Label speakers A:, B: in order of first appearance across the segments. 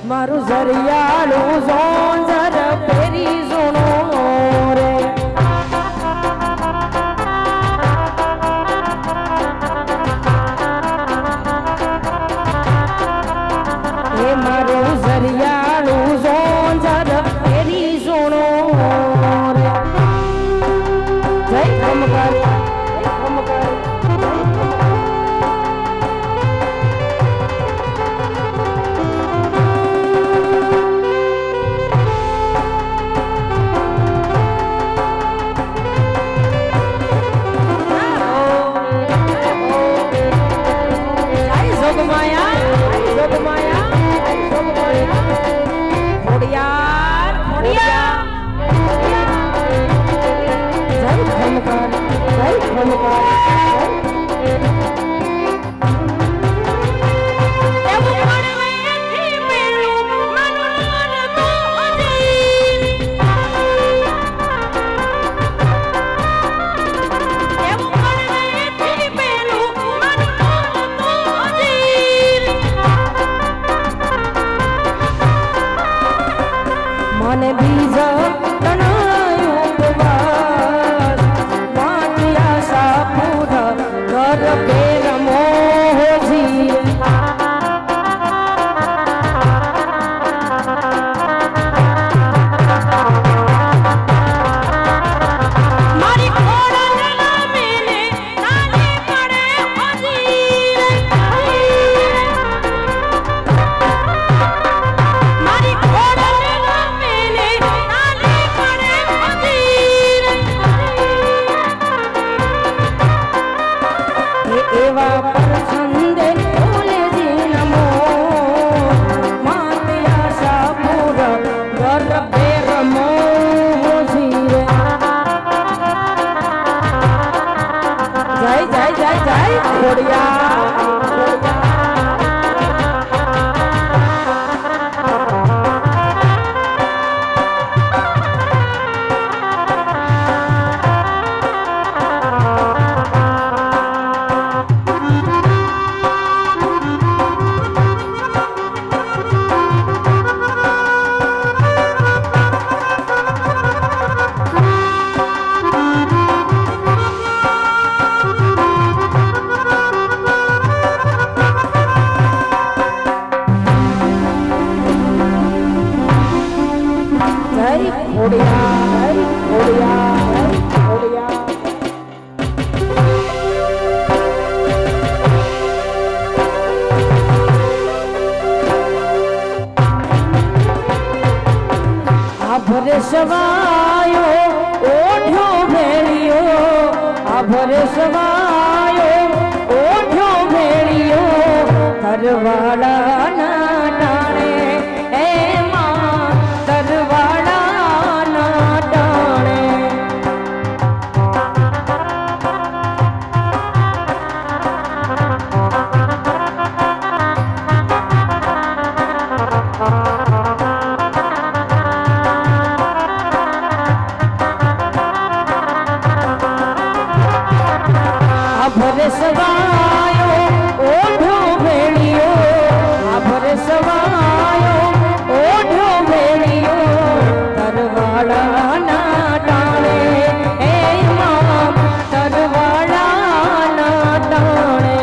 A: મારું ઝરિયાળું ઝોંઝર પેરી ઝૂણો રે હે મારું ઝરિયાળું ઝોંઝર પેરી ઝૂણો રે જય ખમકર એવા પરછંદે ભૂલેજી નમો માતે આશા પૂર ગરબે રમો જીરે જય જય જય જય ખોડિયા આભરે સવાયો ઓઢો ભેળિયો આભરે સવાયો ઓઢો ભેળિયો તરવાડાના ટાણે એમાં તરવાડાના ટાણે આભરે સવાયો ઓઢો ભેળિયો આભરે સવાયો ઓઢો ભેળિયો તરવાડાના ટાણે એમાં તરવાડાના ટાણે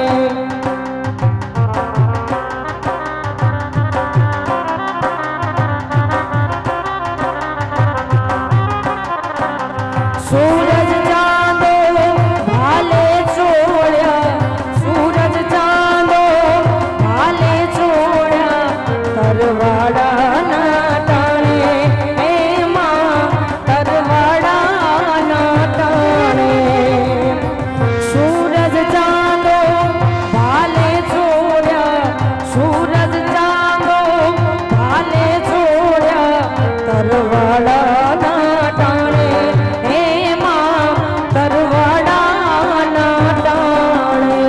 A: સૂરજ ચાંદો ભાલે સૂરજ ચાંદો ભાલે છોડ્યા તરવાડાના ટાણે એમાં તરવાડાના ટાણે સૂરજ ચાંદો ભાલે છોડ્યા સૂરજ ચાંદો ભાલે છોડ્યા તરવાડાના ટાણે એમાં તરવાડાના ટાણે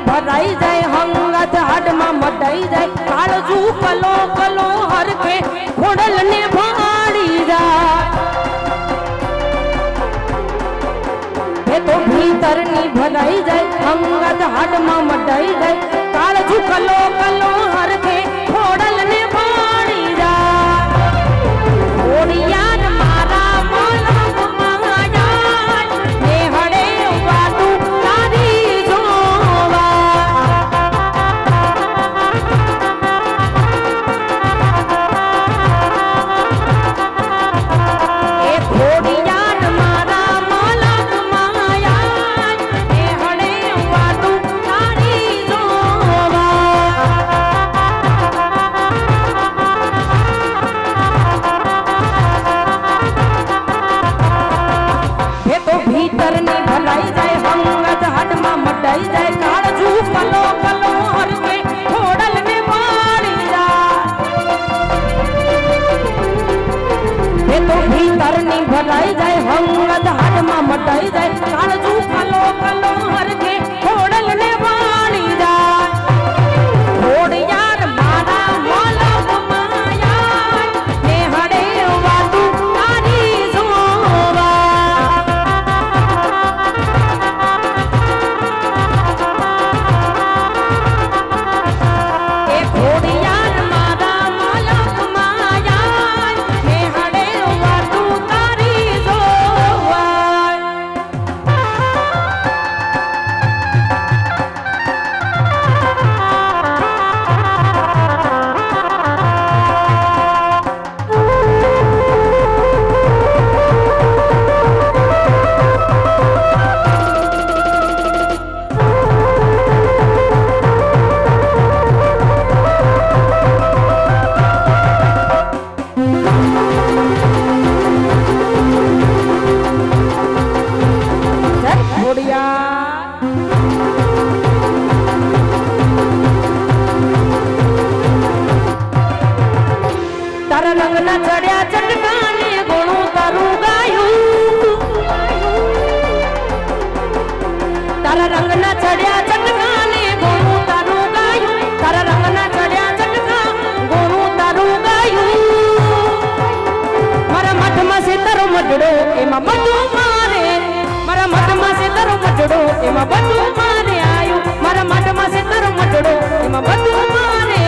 A: ભરાઈ જાય હંગત હાડમાં મટાઈ જાય કાળજુ કલો કલો હરખે ખોડલ ને ભાડી જાય તો ભીતરની ભરાઈ જાય હંગત હાડમાં મટાઈ જાય કાળજુ કલો કલો હરખે ખોડલ ને ભાડી જાય ઓડિયાર મારા મલક માયા ને હડે વાતું તારી જો ચડ્યા ચટકાને ગોણું તારું ગાયું તારા રંગના ચડ્યા ચટકાને ગોણું તારું ગાયું તારા રંગના ચડ્યા ચટકા ગોણું તારું ગાયું મારા મઠમાં છે તારો મઢડો એમાં બધું મારે મારા મઠમાં છે તારો મઢડો એમાં બધું મારે આયું મારા મઠમાં છે તારો મઢડો એમાં બધું મારે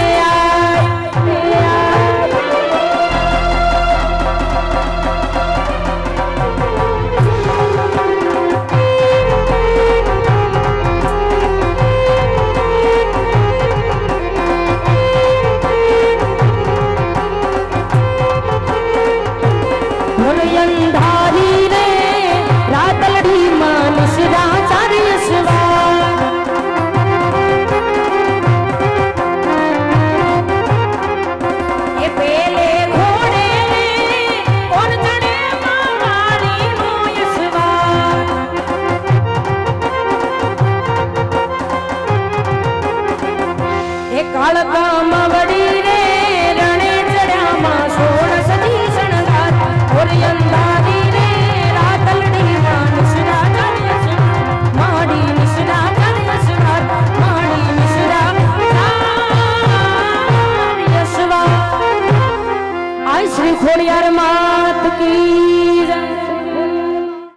A: અંધારી રે રાતલડી માનસ રાચાર્ય શિવા એ પેલે ઘોડે કોણ ચડે મારી નો યશવા એ કાળકા મવડી રે રણે ચડ્યા માં 16 સદી શણગાર અંધારી રે રાતલડી માનસ રાચાર્ય શિવા માડી નિશરા ચાર્ય શિવા માડી નિશરા ચાર્ય શિવા આય શ્રી ખોડિયાર માં